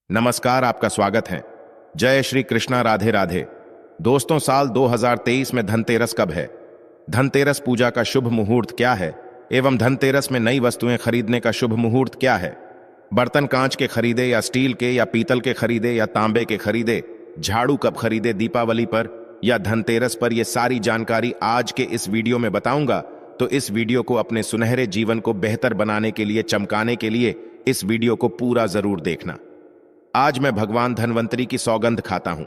नमस्कार, आपका स्वागत है। जय श्री कृष्णा, राधे राधे। दोस्तों, साल 2023 में धनतेरस कब है? धनतेरस पूजा का शुभ मुहूर्त क्या है एवं धनतेरस में नई वस्तुएं खरीदने का शुभ मुहूर्त क्या है? बर्तन कांच के खरीदे या स्टील के या पीतल के खरीदे या तांबे के खरीदे? झाड़ू कब खरीदे, दीपावली पर या धनतेरस पर? यह सारी जानकारी आज के इस वीडियो में बताऊंगा। तो इस वीडियो को अपने सुनहरे जीवन को बेहतर बनाने के लिए, चमकाने के लिए इस वीडियो को पूरा जरूर देखना। आज मैं भगवान धनवंतरी की सौगंध खाता हूं।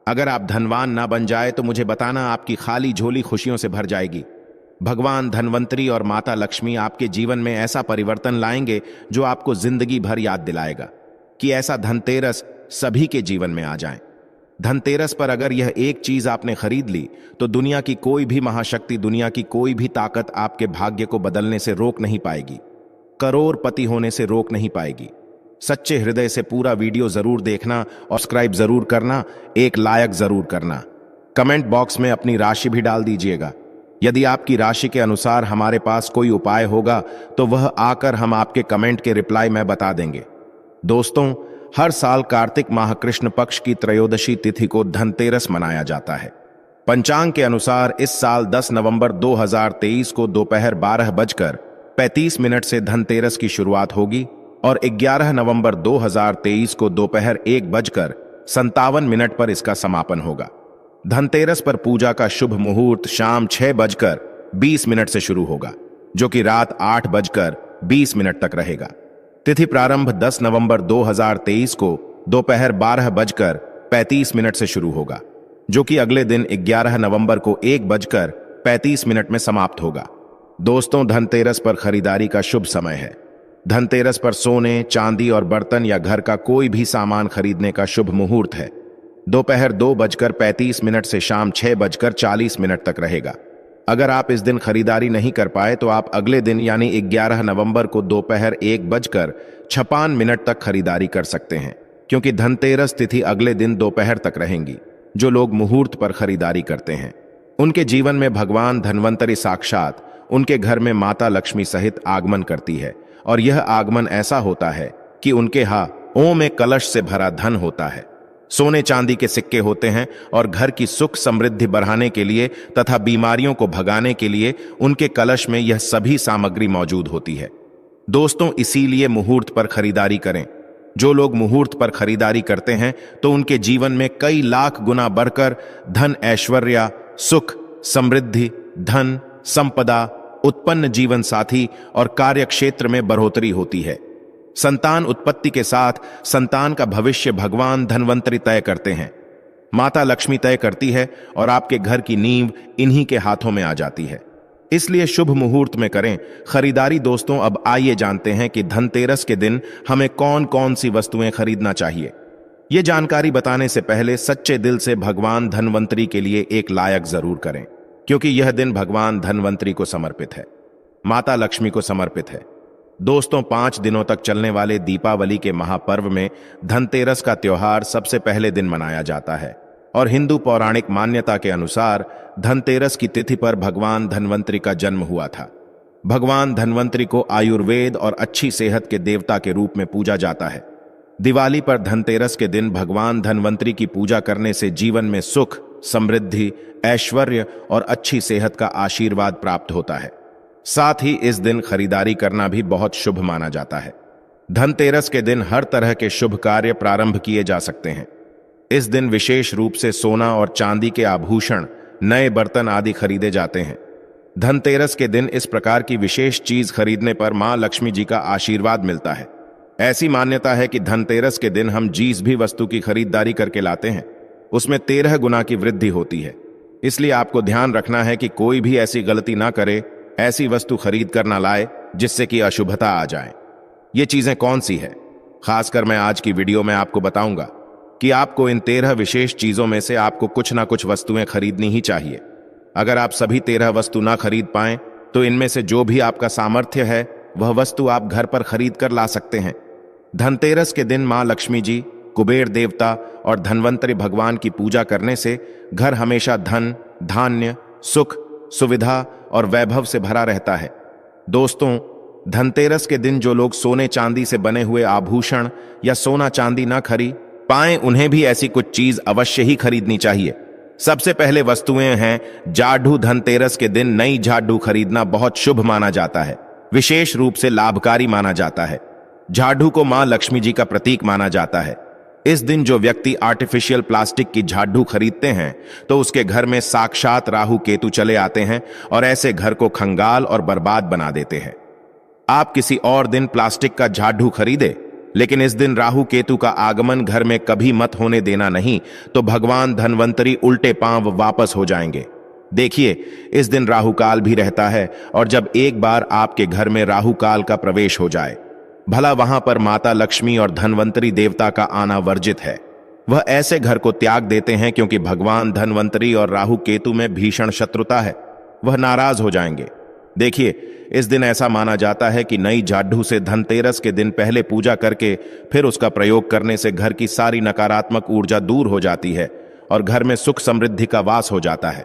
अगर आप धनवान ना बन जाए तो मुझे बताना, आपकी खाली झोली खुशियों से भर जाएगी। भगवान धनवंतरी और माता लक्ष्मी आपके जीवन में ऐसा परिवर्तन लाएंगे जो आपको जिंदगी भर याद दिलाएगा कि ऐसा धनतेरस सभी के जीवन में आ जाए। धनतेरस पर अगर यह एक चीज आपने खरीद ली तो दुनिया की कोई भी महाशक्ति, दुनिया की कोई भी ताकत आपके भाग्य को बदलने से रोक नहीं पाएगी, करोड़पति होने से रोक नहीं पाएगी। सच्चे हृदय से पूरा वीडियो जरूर देखना और सब्सक्राइब जरूर करना, एक लायक जरूर करना। कमेंट बॉक्स में अपनी राशि भी डाल दीजिएगा। यदि आपकी राशि के अनुसार हमारे पास कोई उपाय होगा तो वह आकर हम आपके कमेंट के रिप्लाई में बता देंगे। दोस्तों, हर साल कार्तिक माह कृष्ण पक्ष की त्रयोदशी तिथि को धनतेरस मनाया जाता है। पंचांग के अनुसार इस साल 10 नवंबर 2023 को दोपहर 12:35 से धनतेरस की शुरुआत होगी और 11 नवंबर 2023 को दोपहर 1:57 पर इसका समापन होगा। धनतेरस पर पूजा का शुभ मुहूर्त शाम 6:20 से शुरू होगा, जो कि रात 8:20 तक रहेगा। तिथि प्रारंभ 10 नवंबर 2023 को दोपहर 12:35 से शुरू होगा, जो कि अगले दिन 11 नवंबर को 1:35 में समाप्त होगा। दोस्तों, धनतेरस पर खरीदारी का शुभ समय है। धनतेरस पर सोने, चांदी और बर्तन या घर का कोई भी सामान खरीदने का शुभ मुहूर्त है। दोपहर 2:35 से शाम 6:40 तक रहेगा। अगर आप इस दिन खरीदारी नहीं कर पाए तो आप अगले दिन यानी 11 नवंबर को दोपहर 1:56 तक खरीदारी कर सकते हैं, क्योंकि धनतेरस तिथि अगले दिन दोपहर तक रहेंगी। जो लोग मुहूर्त पर खरीदारी करते हैं उनके जीवन में भगवान धनवंतरी साक्षात उनके घर में माता लक्ष्मी सहित आगमन करती है, और यह आगमन ऐसा होता है कि उनके हाथों में कलश से भरा धन होता है। सोने चांदी के सिक्के होते हैं और घर की सुख समृद्धि बढ़ाने के लिए तथा बीमारियों को भगाने के लिए उनके कलश में यह सभी सामग्री मौजूद होती है। दोस्तों, इसीलिए मुहूर्त पर खरीदारी करें। जो लोग मुहूर्त पर खरीदारी करते हैं तो उनके जीवन में कई लाख गुना बढ़कर धन, ऐश्वर्य, सुख, समृद्धि, धन, संपदा, उत्पन्न जीवन साथी और कार्य क्षेत्र में बढ़ोतरी होती है। संतान उत्पत्ति के साथ संतान का भविष्य भगवान धनवंतरी तय करते हैं, माता लक्ष्मी तय करती है और आपके घर की नींव इन्हीं के हाथों में आ जाती है। इसलिए शुभ मुहूर्त में करें खरीदारी। दोस्तों, अब आइए जानते हैं कि धनतेरस के दिन हमें कौन कौन सी वस्तुएं खरीदना चाहिए। ये जानकारी बताने से पहले सच्चे दिल से भगवान धनवंतरी के लिए एक लायक जरूर करें, क्योंकि यह दिन भगवान धनवंतरी को समर्पित है, माता लक्ष्मी को समर्पित है। दोस्तों, 5 दिनों तक चलने वाले दीपावली के महापर्व में धनतेरस का त्योहार सबसे पहले दिन मनाया जाता है और हिंदू पौराणिक मान्यता के अनुसार धनतेरस की तिथि पर भगवान धनवंतरी का जन्म हुआ था। भगवान धनवंतरी को आयुर्वेद और अच्छी सेहत के देवता के रूप में पूजा जाता है। दिवाली पर धनतेरस के दिन भगवान धनवंतरी की पूजा करने से जीवन में सुख, समृद्धि, ऐश्वर्य और अच्छी सेहत का आशीर्वाद प्राप्त होता है। साथ ही इस दिन खरीदारी करना भी बहुत शुभ माना जाता है। धनतेरस के दिन हर तरह के शुभ कार्य प्रारंभ किए जा सकते हैं। इस दिन विशेष रूप से सोना और चांदी के आभूषण, नए बर्तन आदि खरीदे जाते हैं। धनतेरस के दिन इस प्रकार की विशेष चीज खरीदने पर मां लक्ष्मी जी का आशीर्वाद मिलता है। ऐसी मान्यता है कि धनतेरस के दिन हम जिस भी वस्तु की खरीदारी करके लाते हैं उसमें 13 गुना की वृद्धि होती है। इसलिए आपको ध्यान रखना है कि कोई भी ऐसी गलती ना करे, ऐसी वस्तु खरीद कर ना लाए जिससे कि अशुभता आ जाए। ये चीजें कौन सी है, खासकर मैं आज की वीडियो में आपको बताऊंगा कि आपको इन 13 विशेष चीजों में से आपको कुछ ना कुछ वस्तुएं खरीदनी ही चाहिए। अगर आप सभी 13 वस्तु ना खरीद पाएं तो इनमें से जो भी आपका सामर्थ्य है वह वस्तु आप घर पर खरीद कर ला सकते हैं। धनतेरस के दिन मां लक्ष्मी जी, कुबेर देवता और धनवंतरी भगवान की पूजा करने से घर हमेशा धन, धान्य, सुख, सुविधा और वैभव से भरा रहता है। दोस्तों, धनतेरस के दिन जो लोग सोने चांदी से बने हुए आभूषण या सोना चांदी ना खरीद पाएं, उन्हें भी ऐसी कुछ चीज अवश्य ही खरीदनी चाहिए। सबसे पहले वस्तुएं हैं जाढ़ू। धनतेरस के दिन नई जाढ़ू खरीदना बहुत शुभ माना जाता है, विशेष रूप से लाभकारी माना जाता है। जाढ़ू को मां लक्ष्मी जी का प्रतीक माना जाता है। इस दिन जो व्यक्ति आर्टिफिशियल प्लास्टिक की झाड़ू खरीदते हैं तो उसके घर में साक्षात राहु केतु चले आते हैं और ऐसे घर को खंगाल और बर्बाद बना देते हैं। आप किसी और दिन प्लास्टिक का झाड़ू खरीदे, लेकिन इस दिन राहु केतु का आगमन घर में कभी मत होने देना नहीं, तो भगवान धनवंतरी उल्टे पांव वापस हो जाएंगे। देखिए, इस दिन राहु काल भी रहता है और जब एक बार आपके घर में राहु काल का प्रवेश हो जाए, भला वहां पर माता लक्ष्मी और धनवंतरी देवता का आना वर्जित है। वह ऐसे घर को त्याग देते हैं क्योंकि भगवान धनवंतरी और राहु केतु में भीषण शत्रुता है, वह नाराज हो जाएंगे। देखिए, इस दिन ऐसा माना जाता है कि नई जाढ़ू से धनतेरस के दिन पहले पूजा करके फिर उसका प्रयोग करने से घर की सारी नकारात्मक ऊर्जा दूर हो जाती है और घर में सुख समृद्धि का वास हो जाता है।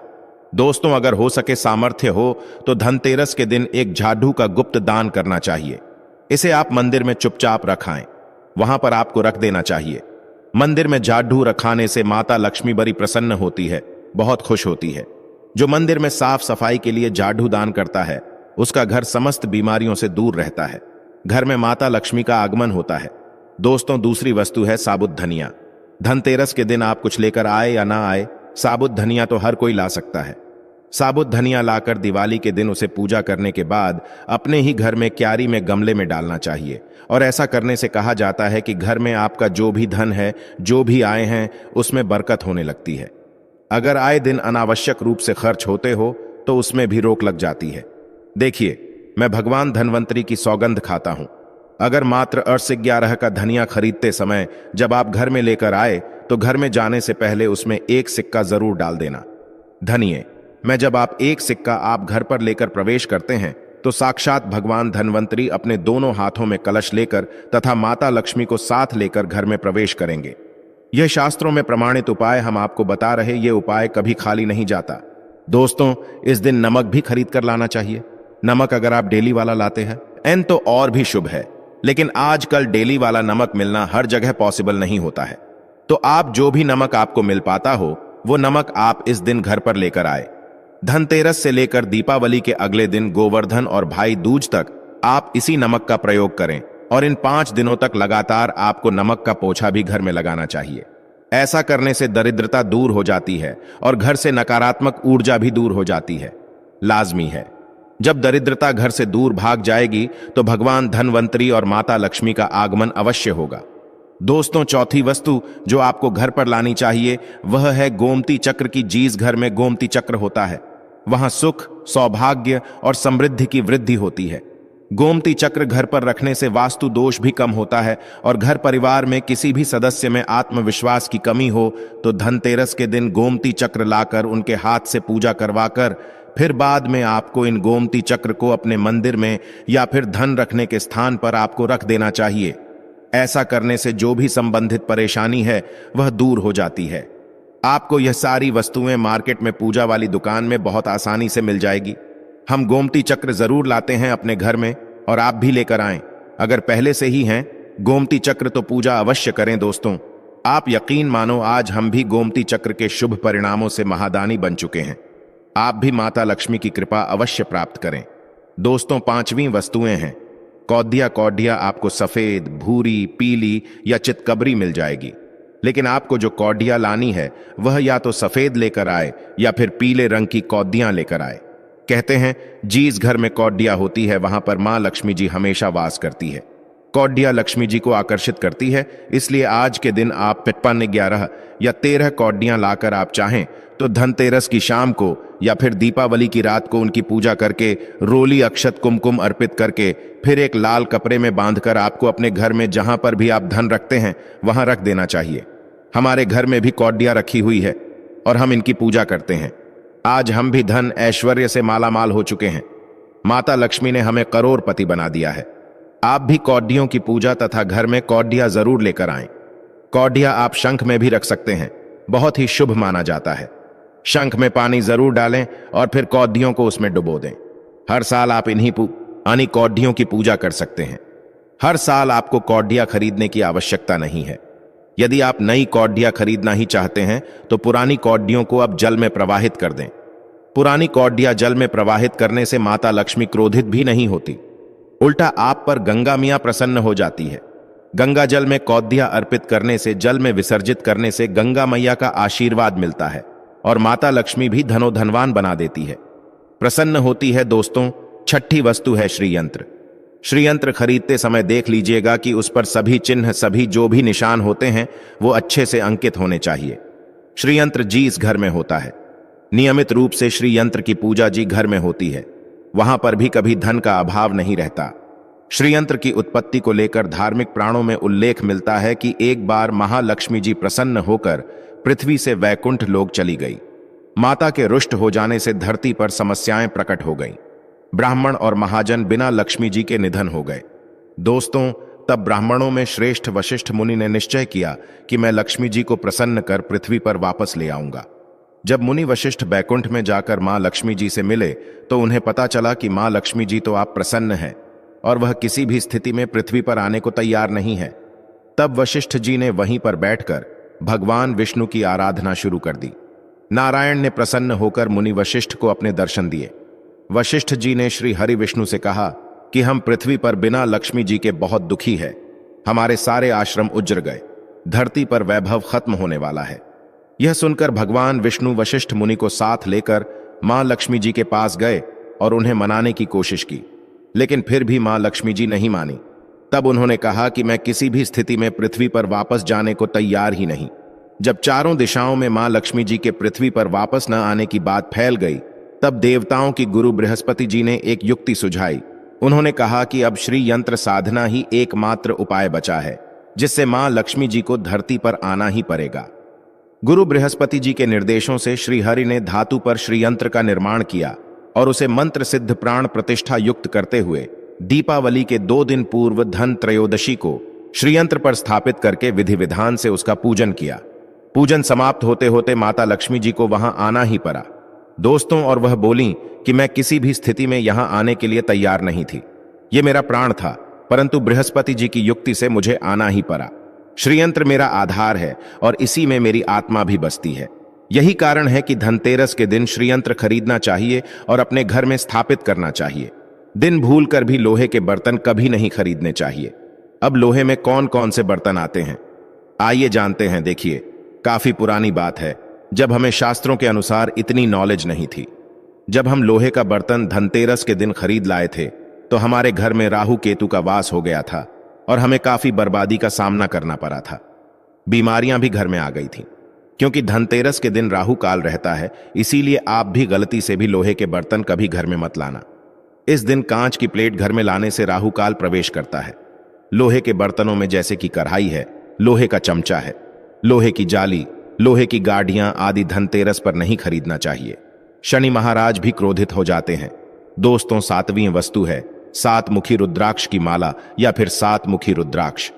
दोस्तों, अगर हो सके, सामर्थ्य हो तो धनतेरस के दिन एक जाढ़ू का गुप्त दान करना चाहिए। इसे आप मंदिर में चुपचाप रखाएं, वहां पर आपको रख देना चाहिए। मंदिर में जाढ़ू रखाने से माता लक्ष्मी बड़ी प्रसन्न होती है, बहुत खुश होती है। जो मंदिर में साफ सफाई के लिए जाढ़ू दान करता है, उसका घर समस्त बीमारियों से दूर रहता है। घर में माता लक्ष्मी का आगमन होता है। दोस्तों, दूसरी वस्तु है साबुत धनिया। धनतेरस के दिन आप कुछ लेकर आए या ना आए, साबुत धनिया तो हर कोई ला सकता है। साबुत धनिया लाकर दिवाली के दिन उसे पूजा करने के बाद अपने ही घर में क्यारी में गमले में डालना चाहिए। और ऐसा करने से कहा जाता है कि घर में आपका जो भी धन है, जो भी आए हैं, उसमें बरकत होने लगती है। अगर आए दिन अनावश्यक रूप से खर्च होते हो तो उसमें भी रोक लग जाती है। देखिए, मैं भगवान धनवंतरी की सौगंध खाता हूं। अगर मात्र 8 का धनिया खरीदते समय जब आप घर में लेकर आए तो घर में जाने से पहले उसमें एक सिक्का जरूर डाल देना। धनिये मैं जब आप एक सिक्का आप घर पर लेकर प्रवेश करते हैं तो साक्षात भगवान धनवंतरी अपने दोनों हाथों में कलश लेकर तथा माता लक्ष्मी को साथ लेकर घर में प्रवेश करेंगे। यह शास्त्रों में प्रमाणित उपाय हम आपको बता रहे, यह उपाय कभी खाली नहीं जाता। दोस्तों, इस दिन नमक भी खरीद कर लाना चाहिए। नमक अगर आप डेली वाला लाते हैं एन तो और भी शुभ है, लेकिन आजकल डेली वाला नमक मिलना हर जगह पॉसिबल नहीं होता है। तो आप जो भी नमक आपको मिल पाता हो वो नमक आप इस दिन घर पर लेकर आए। धनतेरस से लेकर दीपावली के अगले दिन गोवर्धन और भाई दूज तक आप इसी नमक का प्रयोग करें और इन 5 दिनों तक लगातार आपको नमक का पोछा भी घर में लगाना चाहिए। ऐसा करने से दरिद्रता दूर हो जाती है और घर से नकारात्मक ऊर्जा भी दूर हो जाती है। लाजमी है, जब दरिद्रता घर से दूर भाग जाएगी तो भगवान धनवंतरी और माता लक्ष्मी का आगमन अवश्य होगा। दोस्तों, चौथी वस्तु जो आपको घर पर लानी चाहिए वह है गोमती चक्र की। जिस घर में गोमती चक्र होता है वहां सुख, सौभाग्य और समृद्धि की वृद्धि होती है। गोमती चक्र घर पर रखने से वास्तु दोष भी कम होता है और घर परिवार में किसी भी सदस्य में आत्मविश्वास की कमी हो तो धनतेरस के दिन गोमती चक्र लाकर उनके हाथ से पूजा करवाकर फिर बाद में आपको इन गोमती चक्र को अपने मंदिर में या फिर धन रखने के स्थान पर आपको रख देना चाहिए। ऐसा करने से जो भी संबंधित परेशानी है वह दूर हो जाती है। आपको यह सारी वस्तुएं मार्केट में पूजा वाली दुकान में बहुत आसानी से मिल जाएगी। हम गोमती चक्र जरूर लाते हैं अपने घर में और आप भी लेकर आएं। अगर पहले से ही हैं गोमती चक्र तो पूजा अवश्य करें। दोस्तों, आप यकीन मानो आज हम भी गोमती चक्र के शुभ परिणामों से महादानी बन चुके हैं। आप भी माता लक्ष्मी की कृपा अवश्य प्राप्त करें। दोस्तों, 5वीं वस्तुएं हैं कौडिया। कौडिया आपको सफेद, भूरी, पीली या चितकबरी मिल जाएगी, लेकिन आपको जो कौडिया लानी है वह या तो सफेद लेकर आए या फिर पीले रंग की कौदियां लेकर आए। कहते हैं जिस घर में कौडिया होती है वहां पर मां लक्ष्मी जी हमेशा वास करती है। कौडिया लक्ष्मी जी को आकर्षित करती है, इसलिए आज के दिन आप 55, 11 या 13 कौडियां लाकर आप चाहें तो धनतेरस की शाम को या फिर दीपावली की रात को उनकी पूजा करके रोली, अक्षत, कुमकुम अर्पित करके फिर एक लाल कपड़े में बांधकर आपको अपने घर में जहां पर भी आप धन रखते हैं वहां रख देना चाहिए। हमारे घर में भी कौडिया रखी हुई है और हम इनकी पूजा करते हैं। आज हम भी धन ऐश्वर्य से मालामाल हो चुके हैं। माता लक्ष्मी ने हमें करोड़पति बना दिया है। आप भी कौडियों की पूजा तथा घर में कौडिया जरूर लेकर आएं। कौडिया आप शंख में भी रख सकते हैं, बहुत ही शुभ माना जाता है। शंख में पानी जरूर डालें और फिर कौदियों को उसमें डुबो दें। हर साल आप इन्हीं यानी कौडियों की पूजा कर सकते हैं। हर साल आपको कौडिया खरीदने की आवश्यकता नहीं है। यदि आप नई कौडिया खरीदना ही चाहते हैं तो पुरानी कौडियों को अब जल में प्रवाहित कर दें। पुरानी कौडिया जल में प्रवाहित करने से माता लक्ष्मी क्रोधित भी नहीं होती, उल्टा आप पर गंगा मियां प्रसन्न हो जाती है। गंगा जल में कौदिया अर्पित करने से, जल में विसर्जित करने से गंगा मैया का आशीर्वाद मिलता है और माता लक्ष्मी भी धनोधनवान बना देती है, प्रसन्न होती है। दोस्तों, छठी वस्तु है श्रीयंत्र। श्रीयंत्र खरीदते समय देख लीजिएगा कि उस पर सभी चिन्ह, सभी जो भी निशान होते हैं वो अच्छे से अंकित होने चाहिए। श्रीयंत्र जिस घर में होता है, नियमित रूप से श्रीयंत्र की पूजा जी घर में होती है, वहां पर भी कभी धन का अभाव नहीं रहता। श्रीयंत्र की उत्पत्ति को लेकर धार्मिक प्राणों में उल्लेख मिलता है कि एक बार महालक्ष्मी जी प्रसन्न होकर पृथ्वी से वैकुंठ लोक चली गई। माता के रुष्ट हो जाने से धरती पर समस्याएं प्रकट हो गईं। ब्राह्मण और महाजन बिना लक्ष्मी जी के निधन हो गए। दोस्तों, तब ब्राह्मणों में श्रेष्ठ वशिष्ठ मुनि ने निश्चय किया कि मैं लक्ष्मी जी को प्रसन्न कर पृथ्वी पर वापस ले आऊंगा। जब मुनि वशिष्ठ बैकुंठ में जाकर मां लक्ष्मी जी से मिले तो उन्हें पता चला कि मां लक्ष्मी जी तो आप प्रसन्न हैं और वह किसी भी स्थिति में पृथ्वी पर आने को तैयार नहीं है। तब वशिष्ठ जी ने वहीं पर बैठकर भगवान विष्णु की आराधना शुरू कर दी। नारायण ने प्रसन्न होकर मुनि वशिष्ठ को अपने दर्शन दिए। वशिष्ठ जी ने श्री हरि विष्णु से कहा कि हम पृथ्वी पर बिना लक्ष्मी जी के बहुत दुखी है। हमारे सारे आश्रम उजड़ गए, धरती पर वैभव खत्म होने वाला है। यह सुनकर भगवान विष्णु वशिष्ठ मुनि को साथ लेकर मां लक्ष्मी जी के पास गए और उन्हें मनाने की कोशिश की, लेकिन फिर भी मां लक्ष्मी जी नहीं मानी। तब उन्होंने कहा कि मैं किसी भी स्थिति में पृथ्वी पर वापस जाने को तैयार ही नहीं। जब चारों दिशाओं में मां लक्ष्मी जी के पृथ्वी पर वापस न आने की बात फैल गई, तब देवताओं की गुरु बृहस्पति जी ने एक युक्ति सुझाई। उन्होंने कहा कि अब श्री यंत्र साधना ही एकमात्र उपाय बचा है, जिससे मां लक्ष्मी जी को धरती पर आना ही पड़ेगा। गुरु बृहस्पति जी के निर्देशों से श्री हरि ने धातु पर श्रीयंत्र का निर्माण किया और उसे मंत्र सिद्ध प्राण प्रतिष्ठा युक्त करते हुए दीपावली के 2 दिन पूर्व धन त्रयोदशी को श्रीयंत्र पर स्थापित करके विधि विधान से उसका पूजन किया। पूजन समाप्त होते होते माता लक्ष्मी जी को वहां आना ही पड़ा। दोस्तों, और वह बोली कि मैं किसी भी स्थिति में यहां आने के लिए तैयार नहीं थी। यह मेरा प्राण था, परंतु बृहस्पति जी की युक्ति से मुझे आना ही पड़ा। श्रीयंत्र मेरा आधार है और इसी में मेरी आत्मा भी बसती है। यही कारण है कि धनतेरस के दिन श्रीयंत्र खरीदना चाहिए और अपने घर में स्थापित करना चाहिए। दिन भूल कर भी लोहे के बर्तन कभी नहीं खरीदने चाहिए। अब लोहे में कौन कौन से बर्तन आते हैं, आइए जानते हैं। देखिए, काफी पुरानी बात है, जब हमें शास्त्रों के अनुसार इतनी नॉलेज नहीं थी। जब हम लोहे का बर्तन धनतेरस के दिन खरीद लाए थे तो हमारे घर में राहु केतु का वास हो गया था और हमें काफी बर्बादी का सामना करना पड़ा था। बीमारियां भी घर में आ गई थी, क्योंकि धनतेरस के दिन राहु काल रहता है। इसीलिए आप भी गलती से भी लोहे के बर्तन कभी घर में मत लाना। इस दिन कांच की प्लेट घर में लाने से राहु काल प्रवेश करता है। लोहे के बर्तनों में जैसे कि कढ़ाई है, लोहे का चमचा है, लोहे की जाली, लोहे की गाड़ियां आदि धनतेरस पर नहीं खरीदना चाहिए। शनि महाराज भी क्रोधित हो जाते हैं। दोस्तों, 7वीं वस्तु है 7 मुखी रुद्राक्ष की माला या फिर 7 मुखी रुद्राक्ष।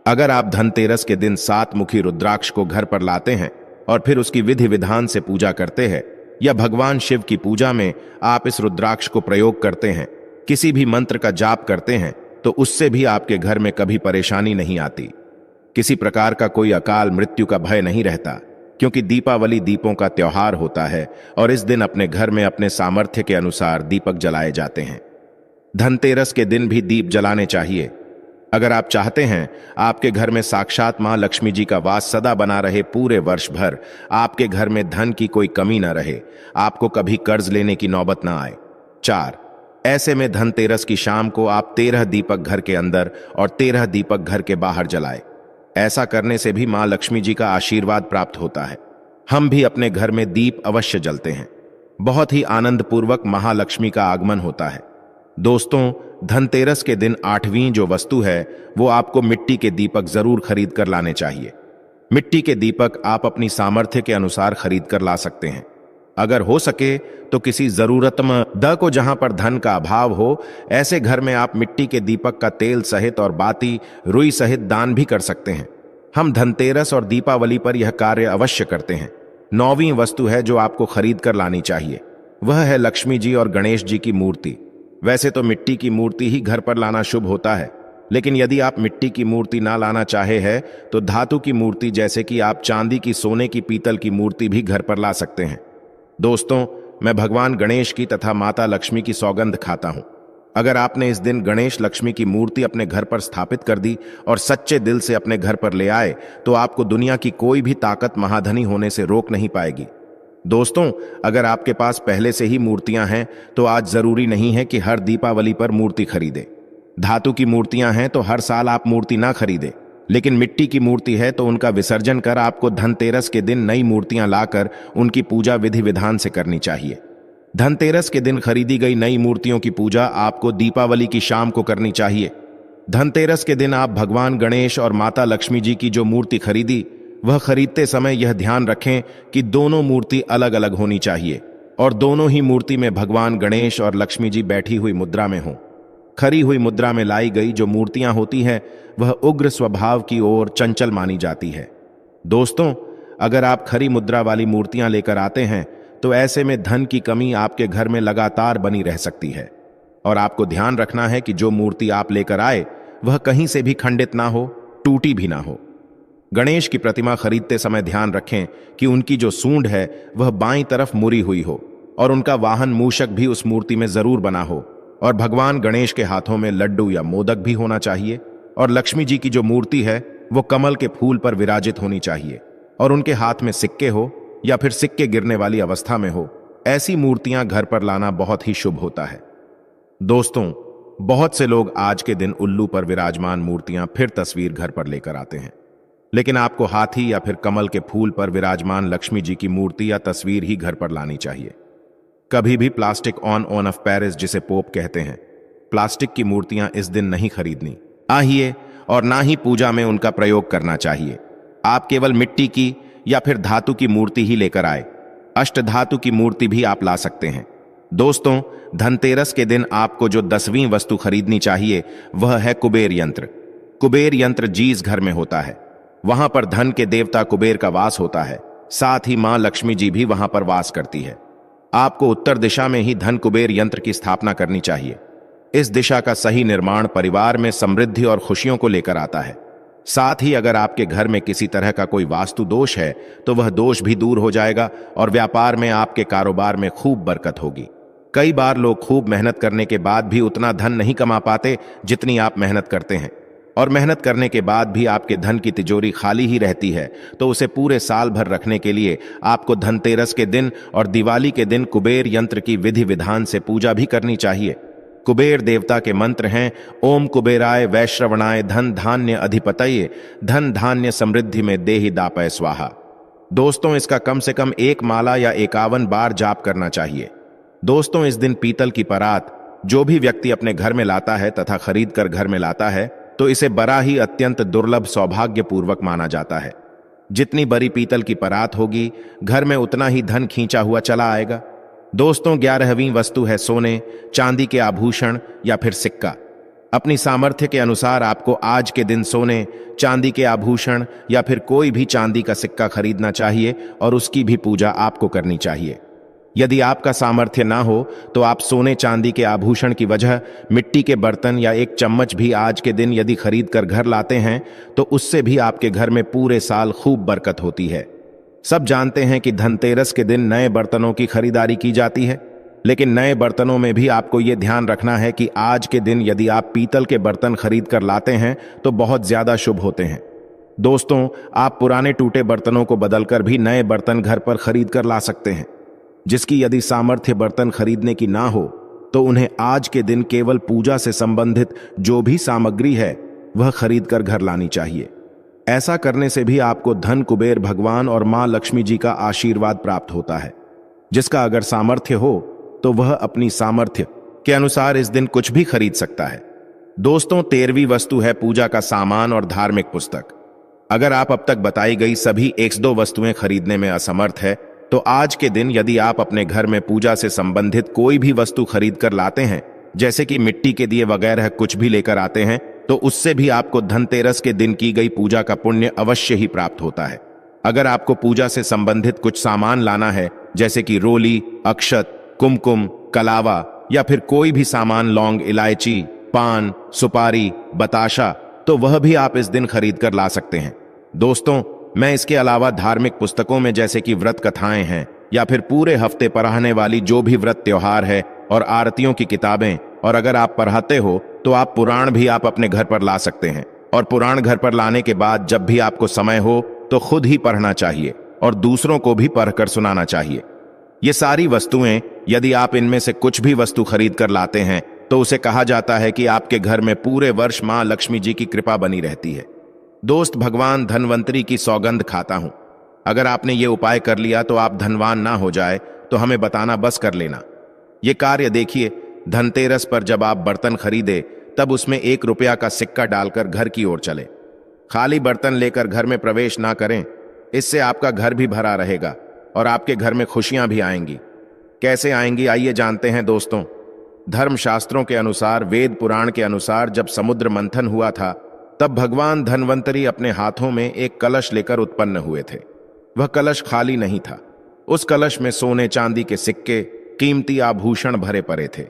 अगर आप धनतेरस के दिन 7 मुखी रुद्राक्ष को घर पर लाते हैं और फिर उसकी विधि विधान से पूजा करते हैं, या भगवान शिव की पूजा में आप इस रुद्राक्ष को प्रयोग करते हैं, किसी भी मंत्र का जाप करते हैं, तो उससे भी आपके घर में कभी परेशानी नहीं आती। किसी प्रकार का कोई अकाल मृत्यु का भय नहीं रहता, क्योंकि दीपावली दीपों का त्योहार होता है और इस दिन अपने घर में अपने सामर्थ्य के अनुसार दीपक जलाए जाते हैं। धनतेरस के दिन भी दीप जलाने चाहिए। अगर आप चाहते हैं आपके घर में साक्षात मां लक्ष्मी जी का वास सदा बना रहे, पूरे वर्ष भर आपके घर में धन की कोई कमी न रहे, आपको कभी कर्ज लेने की नौबत ना आए। 4, ऐसे में धनतेरस की शाम को आप 13 दीपक घर के अंदर और 13 दीपक घर के बाहर जलाए। ऐसा करने से भी मां लक्ष्मी जी का आशीर्वाद प्राप्त होता है। हम भी अपने घर में दीप अवश्य जलते हैं। बहुत ही आनंद पूर्वक महालक्ष्मी का आगमन होता है। दोस्तों, धनतेरस के दिन 8वीं जो वस्तु है वो आपको मिट्टी के दीपक जरूर खरीद कर लाने चाहिए। मिट्टी के दीपक आप अपनी सामर्थ्य के अनुसार खरीद कर ला सकते हैं। अगर हो सके तो किसी जरूरतमंद को, जहां पर धन का अभाव हो, ऐसे घर में आप मिट्टी के दीपक का तेल सहित और बाती रुई सहित दान भी कर सकते हैं। हम धनतेरस और दीपावली पर यह कार्य अवश्य करते हैं। 9वीं वस्तु है जो आपको खरीद कर लानी चाहिए, वह है लक्ष्मी जी और गणेश जी की मूर्ति। वैसे तो मिट्टी की मूर्ति ही घर पर लाना शुभ होता है, लेकिन यदि आप मिट्टी की मूर्ति ना लाना चाहे हैं तो धातु की मूर्ति जैसे कि आप चांदी की, सोने की, पीतल की मूर्ति भी घर पर ला सकते हैं। दोस्तों, मैं भगवान गणेश की तथा माता लक्ष्मी की सौगंध खाता हूं। अगर आपने इस दिन गणेश लक्ष्मी की मूर्ति अपने घर पर स्थापित कर दी और सच्चे दिल से अपने घर पर ले आए तो आपको दुनिया की कोई भी ताकत महाधनी होने से रोक नहीं पाएगी। दोस्तों, अगर आपके पास पहले से ही मूर्तियां हैं तो आज जरूरी नहीं है कि हर दीपावली पर मूर्ति खरीदे। धातु की मूर्तियां हैं तो हर साल आप मूर्ति ना खरीदे, लेकिन मिट्टी की मूर्ति है तो उनका विसर्जन कर आपको धनतेरस के दिन नई मूर्तियां लाकर उनकी पूजा विधि विधान से करनी चाहिए। धनतेरस के दिन खरीदी गई नई मूर्तियों की पूजा आपको दीपावली की शाम को करनी चाहिए। धनतेरस के दिन आप भगवान गणेश और माता लक्ष्मी जी की जो मूर्ति खरीदी, वह खरीदते समय यह ध्यान रखें कि दोनों मूर्ति अलग अलग होनी चाहिए और दोनों ही मूर्ति में भगवान गणेश और लक्ष्मी जी बैठी हुई मुद्रा में हों। खरी हुई मुद्रा में लाई गई जो मूर्तियां होती हैं वह उग्र स्वभाव की ओर चंचल मानी जाती है। दोस्तों, अगर आप खरी मुद्रा वाली मूर्तियां लेकर आते हैं तो ऐसे में धन की कमी आपके घर में लगातार बनी रह सकती है और आपको ध्यान रखना है कि जो मूर्ति आप लेकर आए वह कहीं से भी खंडित ना हो, टूटी भी ना हो। गणेश की प्रतिमा खरीदते समय ध्यान रखें कि उनकी जो सूंड है वह बाईं तरफ मुड़ी हुई हो और उनका वाहन मूषक भी उस मूर्ति में जरूर बना हो और भगवान गणेश के हाथों में लड्डू या मोदक भी होना चाहिए और लक्ष्मी जी की जो मूर्ति है वो कमल के फूल पर विराजित होनी चाहिए और उनके हाथ में सिक्के हो या फिर सिक्के गिरने वाली अवस्था में हो। ऐसी मूर्तियां घर पर लाना बहुत ही शुभ होता है। दोस्तों, बहुत से लोग आज के दिन उल्लू पर विराजमान मूर्तियां फिर तस्वीर घर पर लेकर आते हैं, लेकिन आपको हाथी या फिर कमल के फूल पर विराजमान लक्ष्मी जी की मूर्ति या तस्वीर ही घर पर लानी चाहिए। कभी भी प्लास्टिक ऑन ऑफ पेरिस, जिसे पोप कहते हैं, प्लास्टिक की मूर्तियां इस दिन नहीं खरीदनी चाहिए और ना ही पूजा में उनका प्रयोग करना चाहिए। आप केवल मिट्टी की या फिर धातु की मूर्ति ही लेकर आए। अष्ट धातु की मूर्ति भी आप ला सकते हैं। दोस्तों, धनतेरस के दिन आपको जो 10वीं वस्तु खरीदनी चाहिए वह है कुबेर यंत्र। कुबेर यंत्र जिस घर में होता है वहां पर धन के देवता कुबेर का वास होता है, साथ ही मां लक्ष्मी जी भी वहां पर वास करती है। आपको उत्तर दिशा में ही धन कुबेर यंत्र की स्थापना करनी चाहिए। इस दिशा का सही निर्माण परिवार में समृद्धि और खुशियों को लेकर आता है। साथ ही अगर आपके घर में किसी तरह का कोई वास्तु दोष है तो वह दोष भी दूर हो जाएगा और व्यापार में, आपके कारोबार में खूब बरकत होगी। कई बार लोग खूब मेहनत करने के बाद भी उतना धन नहीं कमा पाते जितनी आप मेहनत करते हैं, और मेहनत करने के बाद भी आपके धन की तिजोरी खाली ही रहती है, तो उसे पूरे साल भर रखने के लिए आपको धनतेरस के दिन और दिवाली के दिन कुबेर यंत्र की विधि विधान से पूजा भी करनी चाहिए। कुबेर देवता के मंत्र हैं, ओम कुबेराय वैश्रवणाय धन धान्य अधिपतये धन धान्य समृद्धि में देहि दापय स्वाहा। दोस्तों, इसका कम से कम 1 माला या 51 बार जाप करना चाहिए। दोस्तों, इस दिन पीतल की परात जो भी व्यक्ति अपने घर में लाता है तथा खरीद कर घर में लाता है तो इसे बड़ा ही अत्यंत दुर्लभ सौभाग्यपूर्वक माना जाता है। जितनी बड़ी पीतल की परात होगी घर में उतना ही धन खींचा हुआ चला आएगा। दोस्तों, 11वीं वस्तु है सोने चांदी के आभूषण या फिर सिक्का। अपनी सामर्थ्य के अनुसार आपको आज के दिन सोने चांदी के आभूषण या फिर कोई भी चांदी का सिक्का खरीदना चाहिए और उसकी भी पूजा आपको करनी चाहिए। यदि आपका सामर्थ्य ना हो तो आप सोने चांदी के आभूषण की वजह मिट्टी के बर्तन या एक चम्मच भी आज के दिन यदि खरीद कर घर लाते हैं तो उससे भी आपके घर में पूरे साल खूब बरकत होती है। सब जानते हैं कि धनतेरस के दिन नए बर्तनों की खरीदारी की जाती है, लेकिन नए बर्तनों में भी आपको यह ध्यान रखना है कि आज के दिन यदि आप पीतल के बर्तन खरीद कर लाते हैं तो बहुत ज्यादा शुभ होते हैं। दोस्तों, आप पुराने टूटे बर्तनों को बदलकर भी नए बर्तन घर पर खरीद कर ला सकते हैं। जिसकी यदि सामर्थ्य बर्तन खरीदने की ना हो तो उन्हें आज के दिन केवल पूजा से संबंधित जो भी सामग्री है वह खरीद कर घर लानी चाहिए। ऐसा करने से भी आपको धन कुबेर भगवान और मां लक्ष्मी जी का आशीर्वाद प्राप्त होता है। जिसका अगर सामर्थ्य हो तो वह अपनी सामर्थ्य के अनुसार इस दिन कुछ भी खरीद सकता है। दोस्तों, 13वीं वस्तु है पूजा का सामान और धार्मिक पुस्तक। अगर आप अब तक बताई गई सभी 102 वस्तुएं खरीदने में असमर्थ है तो आज के दिन यदि आप अपने घर में पूजा से संबंधित कोई भी वस्तु खरीद कर लाते हैं, जैसे कि मिट्टी के दिए वगैरह कुछ भी लेकर आते हैं, तो उससे भी आपको धनतेरस के दिन की गई पूजा का पुण्य अवश्य ही प्राप्त होता है। अगर आपको पूजा से संबंधित कुछ सामान लाना है, जैसे कि रोली, अक्षत, कुमकुम, कलावा, या फिर कोई भी सामान, लौंग, इलायची, पान, सुपारी, बताशा, तो वह भी आप इस दिन खरीद कर ला सकते हैं। दोस्तों, मैं इसके अलावा धार्मिक पुस्तकों में जैसे कि व्रत कथाएं हैं या फिर पूरे हफ्ते पढ़ाने वाली जो भी व्रत त्योहार है और आरतियों की किताबें, और अगर आप पढ़ाते हो तो आप पुराण भी आप अपने घर पर ला सकते हैं। और पुराण घर पर लाने के बाद जब भी आपको समय हो तो खुद ही पढ़ना चाहिए और दूसरों को भी पढ़कर सुनाना चाहिए। ये सारी वस्तुएं, यदि आप इनमें से कुछ भी वस्तु खरीद कर लाते हैं तो उसे कहा जाता है कि आपके घर में पूरे वर्ष मां लक्ष्मी जी की कृपा बनी रहती है। दोस्त, भगवान धनवंतरी की सौगंध खाता हूं, अगर आपने ये उपाय कर लिया तो आप धनवान ना हो जाए तो हमें बताना बस कर लेना। ये कार्य देखिए, धनतेरस पर जब आप बर्तन खरीदे तब उसमें 1 रुपया का सिक्का डालकर घर की ओर चले। खाली बर्तन लेकर घर में प्रवेश ना करें, इससे आपका घर भी भरा रहेगा और आपके घर में खुशियां भी आएंगी। कैसे आएंगी, आइए जानते हैं दोस्तों। धर्मशास्त्रों के अनुसार, वेद पुराण के अनुसार, जब समुद्र मंथन हुआ था तब भगवान धनवंतरी अपने हाथों में एक कलश लेकर उत्पन्न हुए थे। वह कलश खाली नहीं था, उस कलश में सोने चांदी के सिक्के, कीमती आभूषण भरे पड़े थे।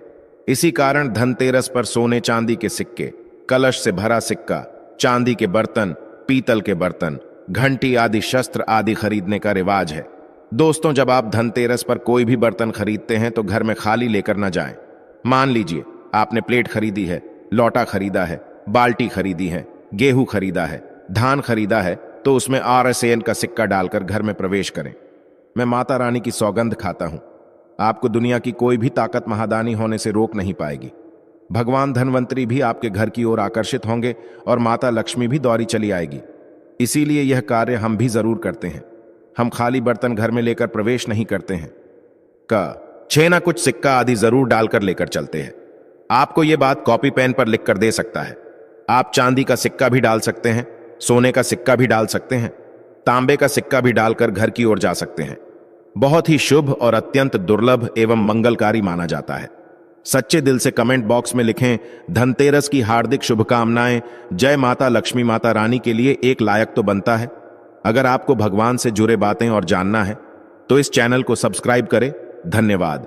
इसी कारण धनतेरस पर सोने चांदी के सिक्के, कलश से भरा सिक्का, चांदी के बर्तन, पीतल के बर्तन, घंटी आदि, शस्त्र आदि खरीदने का रिवाज है। दोस्तों, जब आप धनतेरस पर कोई भी बर्तन खरीदते हैं तो घर में खाली लेकर न जाएं। मान लीजिए आपने प्लेट खरीदी है, लोटा खरीदा है, बाल्टी खरीदी है, गेहूं खरीदा है, धान खरीदा है, तो उसमें RSAN का सिक्का डालकर घर में प्रवेश करें। मैं माता रानी की सौगंध खाता हूं, आपको दुनिया की कोई भी ताकत महादानी होने से रोक नहीं पाएगी। भगवान धनवंतरी भी आपके घर की ओर आकर्षित होंगे और माता लक्ष्मी भी दौड़ी चली आएगी। इसीलिए यह कार्य हम भी जरूर करते हैं। हम खाली बर्तन घर में लेकर प्रवेश नहीं करते हैं। छह ना कुछ सिक्का आदि जरूर डालकर लेकर चलते हैं। आपको यह बात कॉपी पेन पर लिख कर दे सकता है। आप चांदी का सिक्का भी डाल सकते हैं, सोने का सिक्का भी डाल सकते हैं, तांबे का सिक्का भी डालकर घर की ओर जा सकते हैं। बहुत ही शुभ और अत्यंत दुर्लभ एवं मंगलकारी माना जाता है। सच्चे दिल से कमेंट बॉक्स में लिखें, धनतेरस की हार्दिक शुभकामनाएं। जय माता लक्ष्मी। माता रानी के लिए एक लायक तो बनता है। अगर आपको भगवान से जुड़े बातें और जानना है तो इस चैनल को सब्सक्राइब करें। धन्यवाद।